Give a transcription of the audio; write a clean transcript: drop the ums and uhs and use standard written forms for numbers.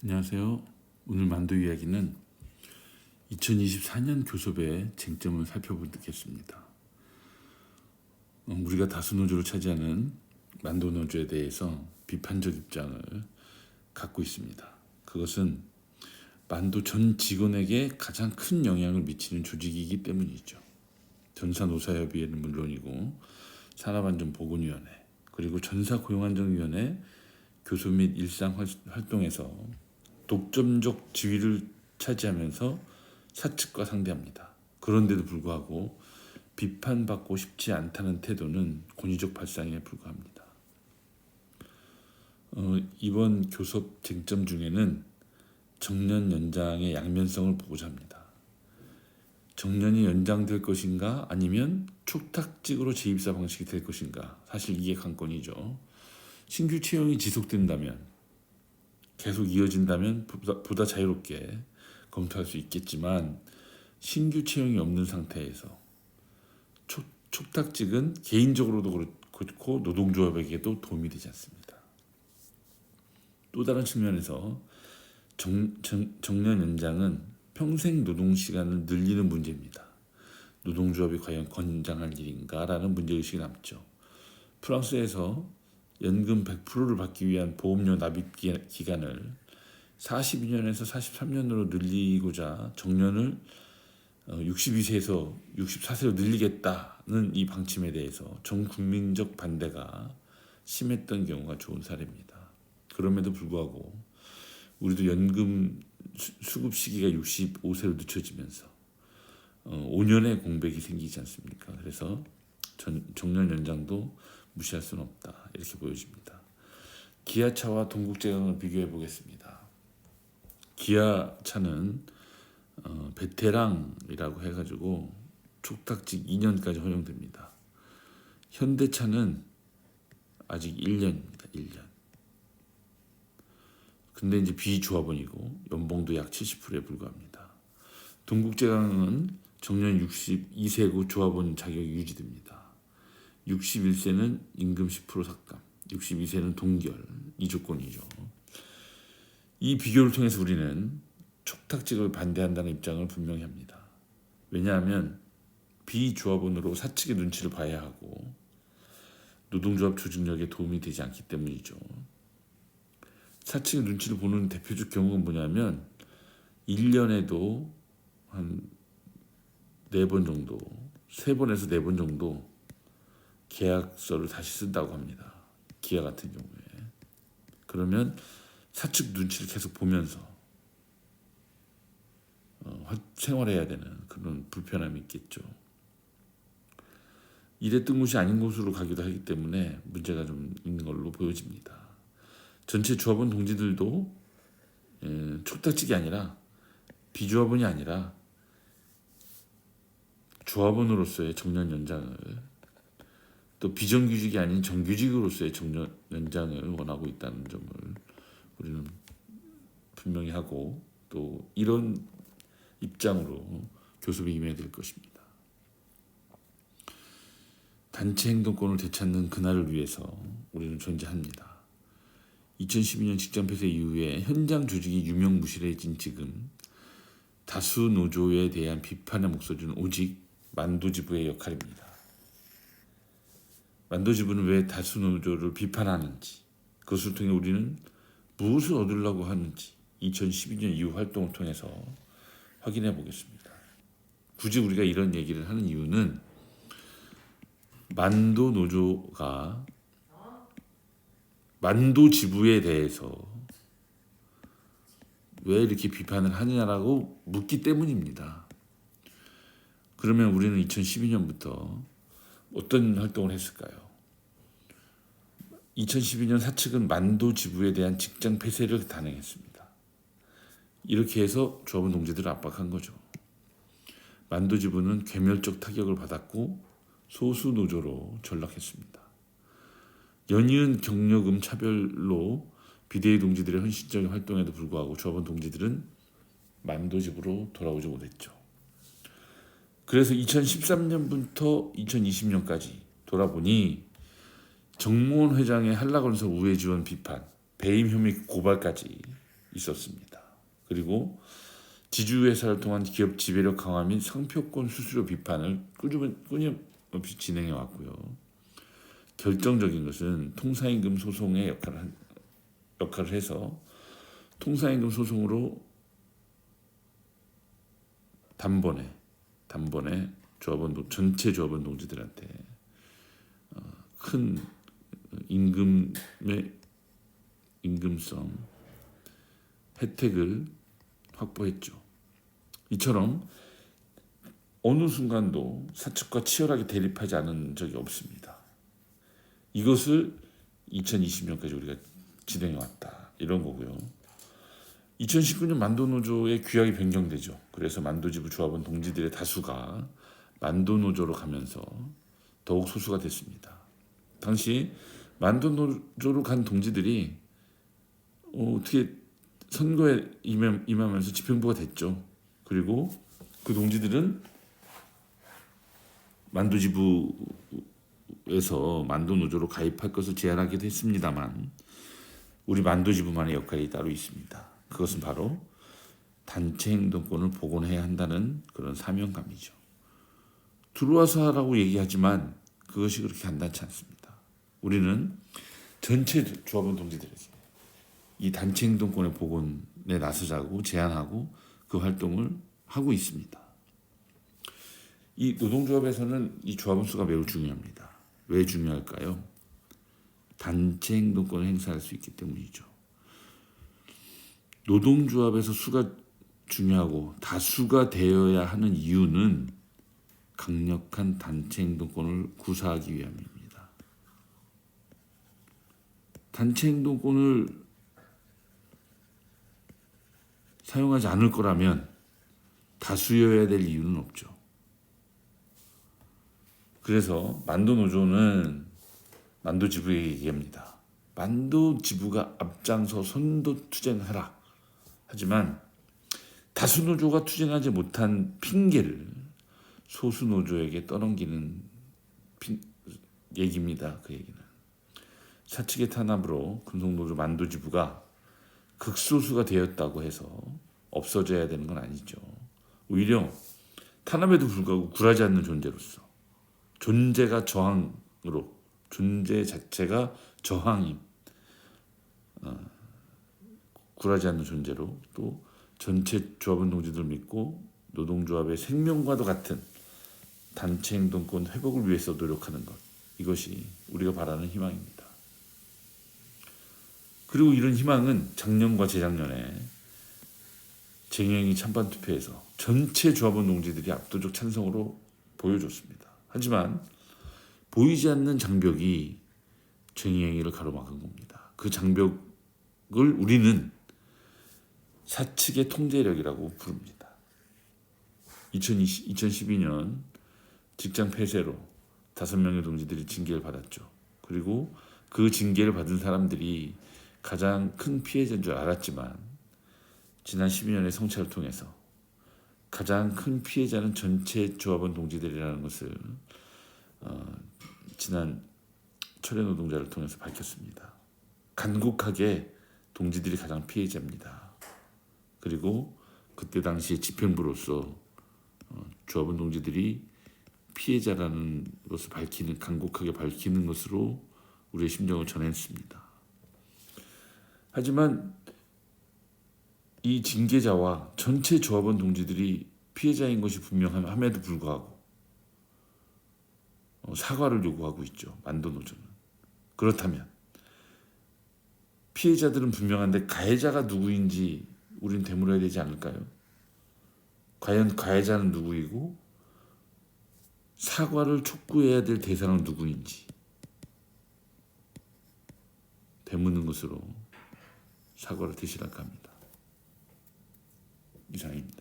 안녕하세요. 오늘 만두 이야기는 2024년 교섭의 쟁점을 살펴보겠습니다. 우리가 다수 노조를 차지하는 만두 노조에 대해서 비판적 입장을 갖고 있습니다. 그것은 만두 전 직원에게 가장 큰 영향을 미치는 조직이기 때문이죠. 전사노사협의회는 물론이고 산업안전보건위원회 그리고 전사고용안정위원회 교섭 및 일상 활동에서 독점적 지위를 차지하면서 사측과 상대합니다. 그런데도 불구하고 비판받고 싶지 않다는 태도는 권위적 발상에 불과합니다. 이번 교섭 쟁점 중에는 정년 연장의 양면성을 보고자 합니다. 정년이 연장될 것인가 아니면 촉탁직으로 재입사 방식이 될 것인가, 사실 이게 관건이죠. 신규 채용이 지속된다면, 계속 이어진다면 보다 자유롭게 검토할 수 있겠지만, 신규 채용이 없는 상태에서 촉탁직은 개인적으로도 그렇고 노동조합에게도 도움이 되지 않습니다. 또 다른 측면에서 정년 연장은 평생 노동시간을 늘리는 문제입니다. 노동조합이 과연 권장할 일인가라는 문제의식이 남죠. 프랑스에서 연금 100%를 받기 위한 보험료 납입 기간을 42년에서 43년으로 늘리고자 정년을 62세에서 64세로 늘리겠다는 이 방침에 대해서 전 국민적 반대가 심했던 경우가 좋은 사례입니다. 그럼에도 불구하고 우리도 연금 수급 시기가 65세로 늦춰지면서 5년의 공백이 생기지 않습니까? 그래서 정년 연장도 무시할 수는 없다, 이렇게 보여집니다. 기아차와 동국제강을 비교해 보겠습니다. 기아차는 베테랑이라고 해가지고 촉탁직 2년까지 허용됩니다. 현대차는 아직 1년입니다. 1년. 근데 이제 비조합원이고 연봉도 약 70%에 불과합니다. 동국제강은 정년 62세고 조합원 자격이 유지됩니다. 61세는 임금 10% 삭감, 62세는 동결, 이 조건이죠. 이 비교를 통해서 우리는 촉탁직을 반대한다는 입장을 분명히 합니다. 왜냐하면 비조합원으로 사측의 눈치를 봐야 하고 노동조합 조직력에 도움이 되지 않기 때문이죠. 사측의 눈치를 보는 대표적 경우가 뭐냐면 1년에도 한 4번 정도, 3번에서 4번 정도 계약서를 다시 쓴다고 합니다. 기아 같은 경우에. 그러면 사측 눈치를 계속 보면서 생활해야 되는 그런 불편함이 있겠죠. 일의 뜻무시 아닌 곳으로 가기도 하기 때문에 문제가 좀 있는 걸로 보여집니다. 전체 조합원 동지들도 촉탁직이 아니라, 비조합원이 아니라 조합원으로서의 정년 연장을, 또 비정규직이 아닌 정규직으로서의 정년 연장을 원하고 있다는 점을 우리는 분명히 하고, 또 이런 입장으로 교섭에 임해야 될 것입니다. 단체 행동권을 되찾는 그날을 위해서 우리는 존재합니다. 2012년 직장 폐쇄 이후에 현장 조직이 유명무실해진 지금 다수 노조에 대한 비판의 목소리는 오직 만두지부의 역할입니다. 만두지부는 왜 다수 노조를 비판하는지, 그것을 통해 우리는 무엇을 얻으려고 하는지 2012년 이후 활동을 통해서 확인해 보겠습니다. 굳이 우리가 이런 얘기를 하는 이유는 만두 노조가 만두지부에 대해서 왜 이렇게 비판을 하느냐라고 묻기 때문입니다. 그러면 우리는 2012년부터 어떤 활동을 했을까요? 2012년 사측은 만두지부에 대한 직장 폐쇄를 단행했습니다. 이렇게 해서 조합원 동지들을 압박한 거죠. 만두지부는 괴멸적 타격을 받았고 소수 노조로 전락했습니다. 연이은 경력금 차별로 비대위 동지들의 헌신적인 활동에도 불구하고 조합원 동지들은 만두지부로 돌아오지 못했죠. 그래서 2013년부터 2020년까지 돌아보니 정무원 회장의 한라건설 우회 지원 비판, 배임 혐의 고발까지 있었습니다. 그리고 지주회사를 통한 기업 지배력 강화 및 상표권 수수료 비판을 끊임없이 진행해 왔고요. 결정적인 것은 통사임금 소송의 역할을 해서 통사임금 소송으로 단번에 전체 조합원 동지들한테 큰 임금성 혜택을 확보했죠. 이처럼 어느 순간도 사측과 치열하게 대립하지 않은 적이 없습니다. 이것을 2020년까지 우리가 진행해 왔다 이런 거고요. 2019년 만도노조의 규약이 변경되죠. 그래서 만도지부 조합원 동지들의 다수가 만도노조로 가면서 더욱 소수가 됐습니다. 당시 만도노조로 간 동지들이 어떻게 선거에 임하면서 집행부가 됐죠. 그리고 그 동지들은 만도지부에서 만도노조로 가입할 것을 제안하기도 했습니다만 우리 만도지부만의 역할이 따로 있습니다. 그것은 바로 단체 행동권을 복원해야 한다는 그런 사명감이죠. 들어와서 하라고 얘기하지만 그것이 그렇게 간단치 않습니다. 우리는 전체 조합원 동지들에게 이 단체 행동권의 복원에 나서자고 제안하고 그 활동을 하고 있습니다. 이 노동조합에서는 이 조합원 수가 매우 중요합니다. 왜 중요할까요? 단체 행동권을 행사할 수 있기 때문이죠. 노동조합에서 수가 중요하고 다수가 되어야 하는 이유는 강력한 단체 행동권을 구사하기 위함입니다. 단체 행동권을 사용하지 않을 거라면 다수여야 될 이유는 없죠. 그래서 만도노조는 만도지부에게 얘기합니다. 만도지부가 앞장서 선도 투쟁하라. 하지만 다수노조가 투쟁하지 못한 핑계를 소수노조에게 떠넘기는 얘기입니다. 그 얘기는. 사측의 탄압으로 금속노조 만도지부가 극소수가 되었다고 해서 없어져야 되는 건 아니죠. 오히려 탄압에도 불구하고 굴하지 않는 존재로서 존재가 저항으로 존재 자체가 저항임 굴하지 않는 존재로 또 전체 조합원 동지들 믿고 노동조합의 생명과도 같은 단체 행동권 회복을 위해서 노력하는 것 이것이 우리가 바라는 희망입니다. 그리고 이런 희망은 작년과 재작년에 쟁여행위 찬반 투표에서 전체 조합원 동지들이 압도적 찬성으로 보여줬습니다. 하지만 보이지 않는 장벽이 쟁여행위를 가로막은 겁니다. 그 장벽을 우리는 사측의 통제력이라고 부릅니다. 2012년 직장 폐쇄로 5명의 동지들이 징계를 받았죠. 그리고 그 징계를 받은 사람들이 가장 큰 피해자인 줄 알았지만 지난 12년의 성찰을 통해서 가장 큰 피해자는 전체 조합원 동지들이라는 것을 지난 철회 노동자를 통해서 밝혔습니다. 간곡하게 동지들이 가장 피해자입니다. 그리고 그때 당시 집행부로서 조합원 동지들이 피해자라는 것을 간곡하게 밝히는 것으로 우리의 심정을 전했습니다. 하지만 이 징계자와 전체 조합원 동지들이 피해자인 것이 분명함에도 불구하고 사과를 요구하고 있죠. 만도노조는. 그렇다면 피해자들은 분명한데 가해자가 누구인지 우리는 되물어야 되지 않을까요? 과연 가해자는 누구이고 사과를 촉구해야 될 대상은 누구인지 되묻는 것으로 사과를 대신할까 합니다. 이상입니다.